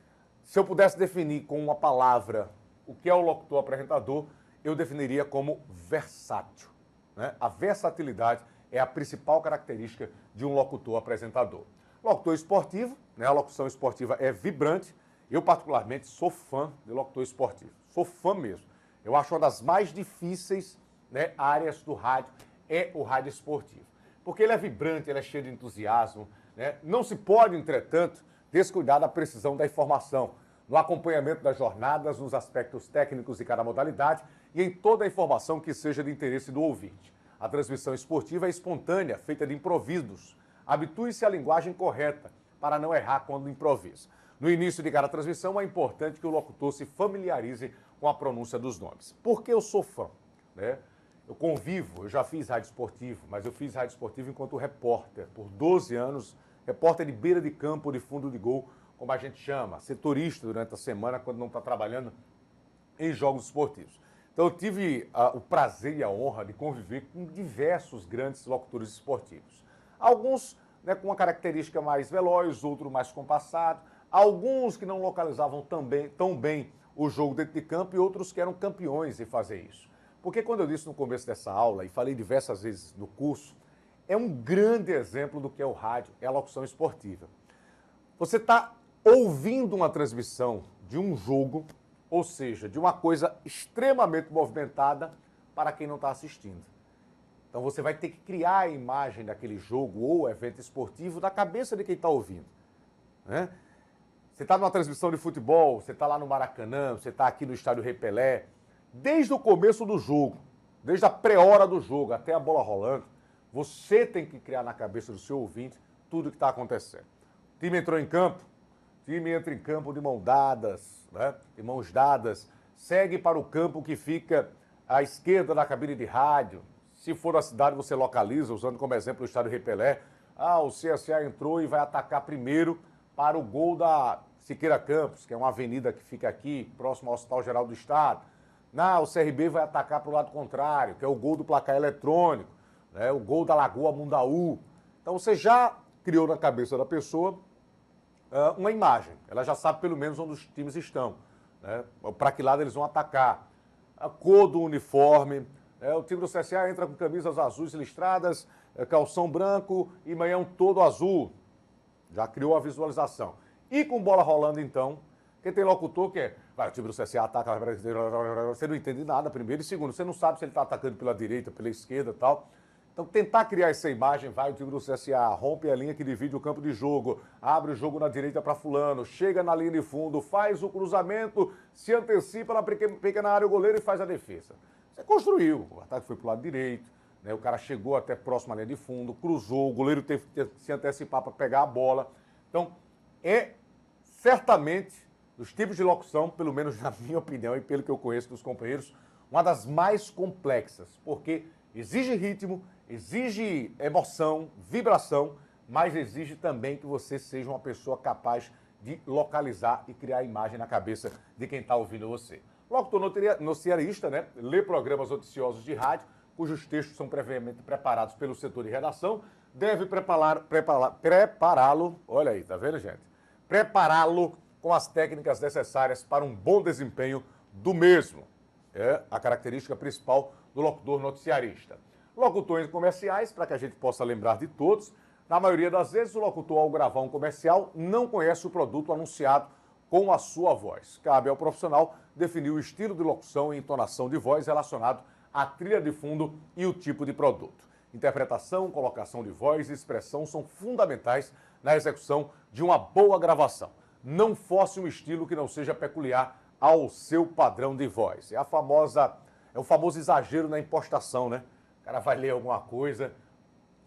se eu pudesse definir com uma palavra o que é o locutor apresentador, eu definiria como versátil. Né? A versatilidade é a principal característica de um locutor apresentador. Locutor esportivo, né? A locução esportiva é vibrante. Eu, particularmente, sou fã de locutor esportivo. Sou fã mesmo. Eu acho uma das mais difíceis, né, áreas do rádio, é o rádio esportivo. Porque ele é vibrante, ele é cheio de entusiasmo. Né? Não se pode, entretanto, descuidar da precisão da informação, no acompanhamento das jornadas, nos aspectos técnicos de cada modalidade e em toda a informação que seja de interesse do ouvinte. A transmissão esportiva é espontânea, feita de improvisos. Habitue-se à linguagem correta, para não errar quando improvisa. No início de cada transmissão, é importante que o locutor se familiarize com a pronúncia dos nomes. Por que eu sou fã? Né? Eu convivo, eu já fiz rádio esportivo, mas eu fiz rádio esportivo enquanto repórter, por 12 anos, repórter de beira de campo, de fundo de gol, como a gente chama, setorista durante a semana, quando não está trabalhando em jogos esportivos. Então eu tive o prazer e a honra de conviver com diversos grandes locutores esportivos. Alguns, né, com uma característica mais veloz, outros mais compassado, alguns que não localizavam tão bem o jogo dentro de campo e outros que eram campeões em fazer isso. Porque quando eu disse no começo dessa aula, e falei diversas vezes no curso, é um grande exemplo do que é o rádio, é a locução esportiva. Você está ouvindo uma transmissão de um jogo, ou seja, de uma coisa extremamente movimentada para quem não está assistindo. Então você vai ter que criar a imagem daquele jogo ou evento esportivo na cabeça de quem está ouvindo. Né? Você está numa transmissão de futebol, você está lá no Maracanã, você está aqui no Estádio Rei Pelé, desde o começo do jogo, desde a pré-hora do jogo até a bola rolando, você tem que criar na cabeça do seu ouvinte tudo o que está acontecendo. O time entrou em campo, o time entra em campo de mãos dadas, né? De mãos dadas, segue para o campo que fica à esquerda da cabine de rádio. Se for a cidade, você localiza, usando como exemplo o Estádio Rei Pelé. O CSA entrou e vai atacar primeiro para o gol da Siqueira Campos, que é uma avenida que fica aqui, próximo ao Hospital Geral do Estado. O CRB vai atacar para o lado contrário, que é o gol do placar eletrônico, né? O gol da Lagoa Mundaú. Então você já criou na cabeça da pessoa uma imagem. Ela já sabe pelo menos onde os times estão, né? Para que lado eles vão atacar. A cor do uniforme. O time do CSA entra com camisas azuis listradas, calção branco e meião todo azul. Já criou a visualização. E com bola rolando, então, quem tem locutor que o time do CSA ataca, você não entende nada, primeiro. E segundo, você não sabe se ele está atacando pela direita, pela esquerda e tal. Então, tentar criar essa imagem, vai o time do CSA, rompe a linha que divide o campo de jogo, abre o jogo na direita para fulano, chega na linha de fundo, faz o cruzamento, se antecipa na pequena área o goleiro e faz a defesa. Você construiu, o ataque foi para o lado direito, né? O cara chegou até próximo à linha de fundo, cruzou, o goleiro teve que se antecipar para pegar a bola. Então, certamente, dos tipos de locução, pelo menos na minha opinião e pelo que eu conheço dos companheiros, uma das mais complexas, porque exige ritmo, exige emoção, vibração, mas exige também que você seja uma pessoa capaz de localizar e criar imagem na cabeça de quem está ouvindo você. Locutor noticiarista, né? Lê programas noticiosos de rádio, cujos textos são previamente preparados pelo setor de redação, deve prepará-lo, olha aí, tá vendo, gente? Prepará-lo com as técnicas necessárias para um bom desempenho do mesmo. É a característica principal do locutor noticiarista. Locutores comerciais, para que a gente possa lembrar de todos, na maioria das vezes o locutor, ao gravar um comercial, não conhece o produto anunciado com a sua voz. Cabe ao profissional definir o estilo de locução e entonação de voz relacionado à trilha de fundo e o tipo de produto. Interpretação, colocação de voz e expressão são fundamentais na execução de uma boa gravação. Não force um estilo que não seja peculiar ao seu padrão de voz. É o famoso exagero na impostação, né? O cara vai ler alguma coisa,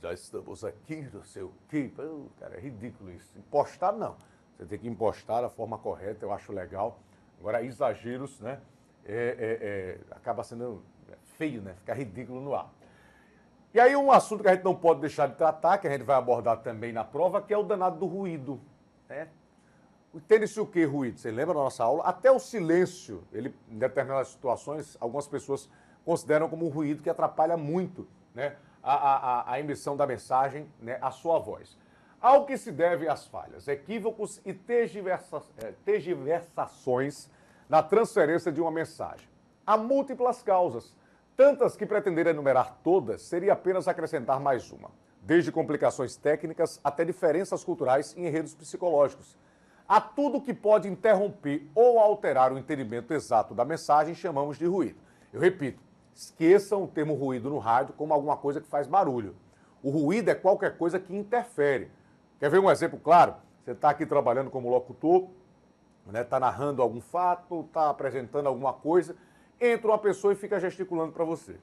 já estamos aqui, não sei o quê. Cara, é ridículo isso. Impostar, não. Você tem que impostar da forma correta, eu acho legal. Agora, exageros, né? Acaba sendo feio, né? Fica ridículo no ar. E aí um assunto que a gente não pode deixar de tratar, que a gente vai abordar também na prova, que é o danado do ruído, né? Entende-se o que ruído? Você lembra da nossa aula? Até o silêncio, ele, em determinadas situações, algumas pessoas consideram como um ruído que atrapalha muito, né, a emissão da mensagem, né, a sua voz. Ao que se devem as falhas, equívocos e tergiversações na transferência de uma mensagem. Há múltiplas causas, tantas que pretender enumerar todas seria apenas acrescentar mais uma, desde complicações técnicas até diferenças culturais e enredos psicológicos. A tudo que pode interromper ou alterar o entendimento exato da mensagem chamamos de ruído. Eu repito, esqueçam o termo ruído no rádio como alguma coisa que faz barulho. O ruído é qualquer coisa que interfere. Quer ver um exemplo claro? Você está aqui trabalhando como locutor, né, está narrando algum fato, está apresentando alguma coisa, entra uma pessoa e fica gesticulando para você.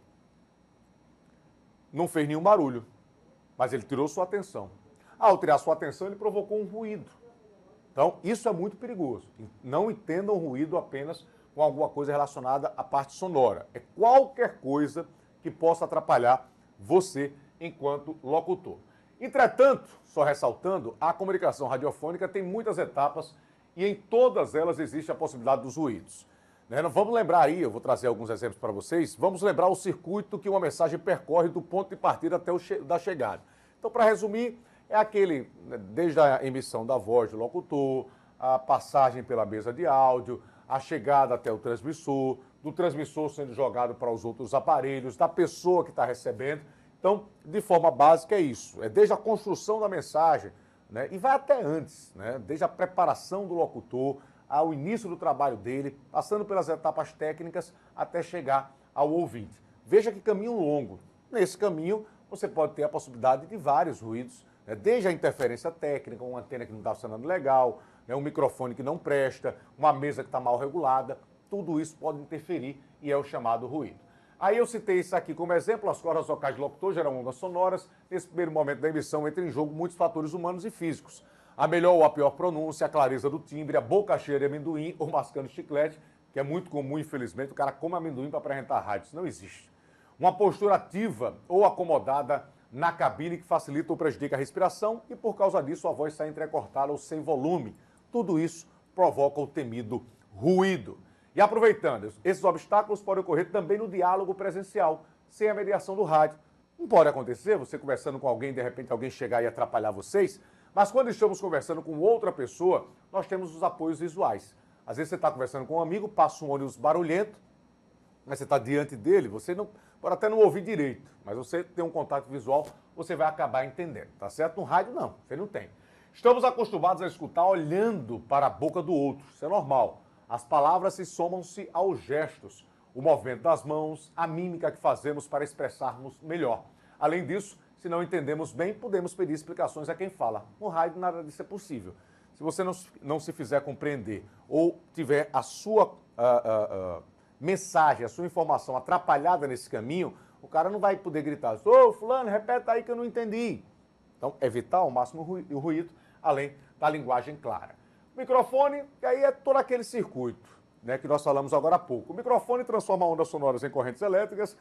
Não fez nenhum barulho, mas ele tirou sua atenção. Ao tirar sua atenção, ele provocou um ruído. Então, isso é muito perigoso. Não entendam ruído apenas com alguma coisa relacionada à parte sonora. É qualquer coisa que possa atrapalhar você enquanto locutor. Entretanto, só ressaltando, a comunicação radiofônica tem muitas etapas e em todas elas existe a possibilidade dos ruídos. Né? Vamos lembrar aí, eu vou trazer alguns exemplos para vocês, vamos lembrar o circuito que uma mensagem percorre do ponto de partida até da chegada. Então, para resumir, é aquele, desde a emissão da voz do locutor, a passagem pela mesa de áudio, a chegada até o transmissor, do transmissor sendo jogado para os outros aparelhos, da pessoa que está recebendo. Então, de forma básica é isso, é desde a construção da mensagem, né, e vai até antes, né, desde a preparação do locutor, ao início do trabalho dele, passando pelas etapas técnicas até chegar ao ouvinte. Veja que caminho longo. Nesse caminho, você pode ter a possibilidade de vários ruídos, né, desde a interferência técnica, uma antena que não está funcionando legal, né, um microfone que não presta, uma mesa que está mal regulada, tudo isso pode interferir e é o chamado ruído. Aí eu citei isso aqui como exemplo, as cordas vocais do locutor geram ondas sonoras. Nesse primeiro momento da emissão entram em jogo muitos fatores humanos e físicos. A melhor ou a pior pronúncia, a clareza do timbre, a boca cheia de amendoim ou mascando chiclete, que é muito comum, infelizmente, o cara come amendoim para apresentar a rádio, isso não existe. Uma postura ativa ou acomodada na cabine que facilita ou prejudica a respiração e por causa disso a voz sai entrecortada ou sem volume. Tudo isso provoca o temido ruído. E aproveitando, esses obstáculos podem ocorrer também no diálogo presencial, sem a mediação do rádio. Não pode acontecer, você conversando com alguém, de repente alguém chegar e atrapalhar vocês, mas quando estamos conversando com outra pessoa, nós temos os apoios visuais. Às vezes você está conversando com um amigo, passa um ônibus barulhento, mas você está diante dele, você não pode até não ouvir direito, mas você tem um contato visual, você vai acabar entendendo, tá certo? No rádio não, você não tem. Estamos acostumados a escutar olhando para a boca do outro, isso é normal. As palavras se somam-se aos gestos, o movimento das mãos, a mímica que fazemos para expressarmos melhor. Além disso, se não entendemos bem, podemos pedir explicações a quem fala. No rádio, nada disso é possível. Se você não se fizer compreender ou tiver a sua mensagem, a sua informação atrapalhada nesse caminho, o cara não vai poder gritar: ô, fulano, repete aí que eu não entendi. Então, evitar ao máximo o ruído, além da linguagem clara. Microfone, que aí é todo aquele circuito. né, que nós falamos agora há pouco. O microfone transforma ondas sonoras em correntes elétricas.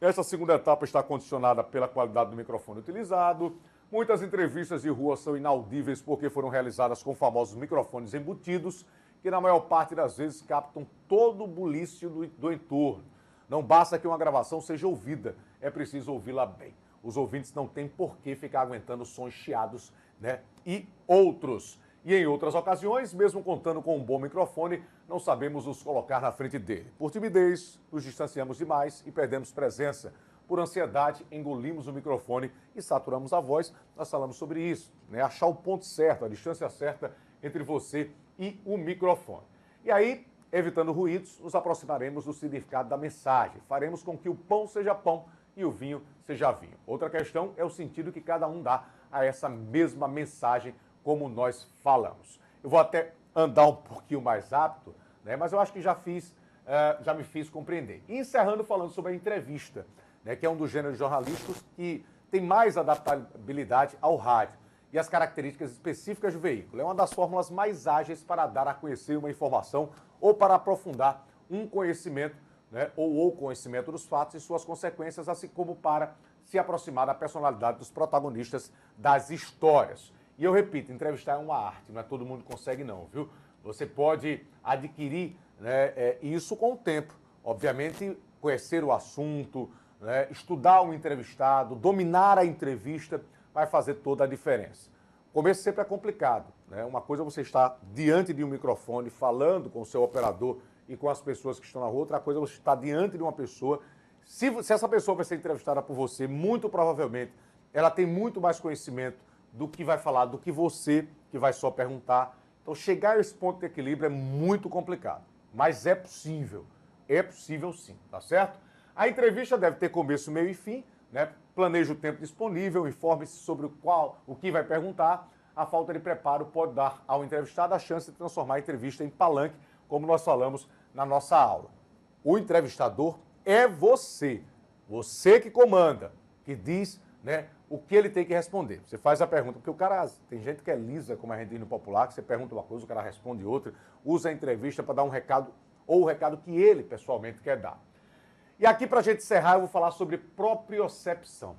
Essa segunda etapa está condicionada pela qualidade do microfone utilizado. Muitas entrevistas de rua são inaudíveis porque foram realizadas com famosos microfones embutidos, que na maior parte das vezes captam todo o bulício do entorno. Não basta que uma gravação seja ouvida, é preciso ouvi-la bem. Os ouvintes não têm por que ficar aguentando sons chiados, né? E outros. E em outras ocasiões, mesmo contando com um bom microfone, não sabemos nos colocar na frente dele. Por timidez, nos distanciamos demais e perdemos presença. Por ansiedade, engolimos o microfone e saturamos a voz. Nós falamos sobre isso, né? Achar o ponto certo, a distância certa entre você e o microfone. E aí, evitando ruídos, nos aproximaremos do significado da mensagem. Faremos com que o pão seja pão e o vinho seja vinho. Outra questão é o sentido que cada um dá a essa mesma mensagem, como nós falamos. Eu vou até andar um pouquinho mais rápido, né? Mas eu acho que já me fiz compreender. E encerrando falando sobre a entrevista, né? Que é um dos gêneros jornalísticos que tem mais adaptabilidade ao rádio e as características específicas do veículo. É uma das fórmulas mais ágeis para dar a conhecer uma informação ou para aprofundar um conhecimento, né, ou o conhecimento dos fatos e suas consequências, assim como para se aproximar da personalidade dos protagonistas das histórias. E eu repito, entrevistar é uma arte, não é todo mundo consegue não, viu? Você pode adquirir, né, isso com o tempo. Obviamente, conhecer o assunto, né, estudar o entrevistado, dominar a entrevista, vai fazer toda a diferença. O começo sempre é complicado, né? Uma coisa é você estar diante de um microfone, falando com o seu operador e com as pessoas que estão na rua, outra coisa é você estar diante de uma pessoa. Se essa pessoa vai ser entrevistada por você, muito provavelmente ela tem muito mais conhecimento do que vai falar, do que você que vai só perguntar. Então, chegar a esse ponto de equilíbrio é muito complicado, mas é possível sim, tá certo? A entrevista deve ter começo, meio e fim, né? Planeje o tempo disponível, informe-se sobre o que vai perguntar. A falta de preparo pode dar ao entrevistado a chance de transformar a entrevista em palanque, como nós falamos na nossa aula. O entrevistador é você que comanda, que diz, né, o que ele tem que responder. Você faz a pergunta, porque o cara, tem gente que é lisa, como a gente diz no popular, que você pergunta uma coisa, o cara responde outra, usa a entrevista para dar um recado, ou o recado que ele pessoalmente quer dar. E aqui, para a gente encerrar, eu vou falar sobre propriocepção.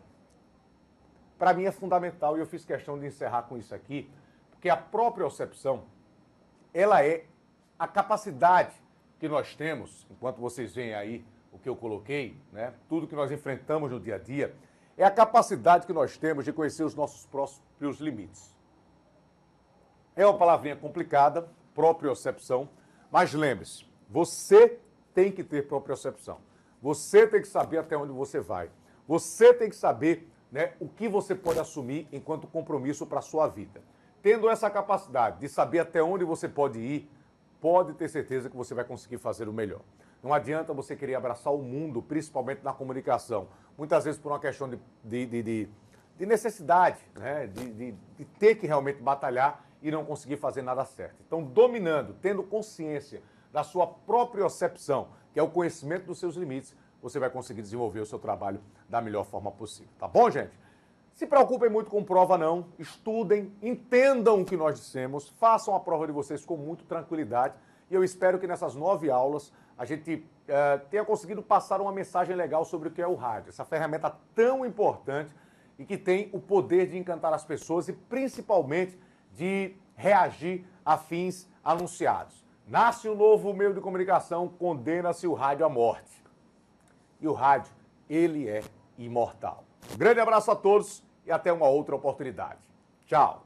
Para mim é fundamental e eu fiz questão de encerrar com isso aqui, porque a propriocepção, ela é a capacidade que nós temos, enquanto vocês veem aí o que eu coloquei, né, tudo que nós enfrentamos no dia a dia, é a capacidade que nós temos de conhecer os nossos próprios limites. É uma palavrinha complicada, propriocepção, mas lembre-se, você tem que ter propriocepção. Você tem que saber até onde você vai. Você tem que saber, né, o que você pode assumir enquanto compromisso para a sua vida. Tendo essa capacidade de saber até onde você pode ir, pode ter certeza que você vai conseguir fazer o melhor. Não adianta você querer abraçar o mundo, principalmente na comunicação. Muitas vezes por uma questão de necessidade, né, de ter que realmente batalhar e não conseguir fazer nada certo. Então, dominando, tendo consciência da sua propriocepção, que é o conhecimento dos seus limites, você vai conseguir desenvolver o seu trabalho da melhor forma possível. Tá bom, gente? Se preocupem muito com prova, não. Estudem, entendam o que nós dissemos, façam a prova de vocês com muita tranquilidade. E eu espero que nessas 9 aulas a gente tenha conseguido passar uma mensagem legal sobre o que é o rádio. Essa ferramenta tão importante e que tem o poder de encantar as pessoas e principalmente de reagir a fins anunciados. Nasce um novo meio de comunicação, condena-se o rádio à morte. E o rádio, ele é imortal. Um grande abraço a todos e até uma outra oportunidade. Tchau.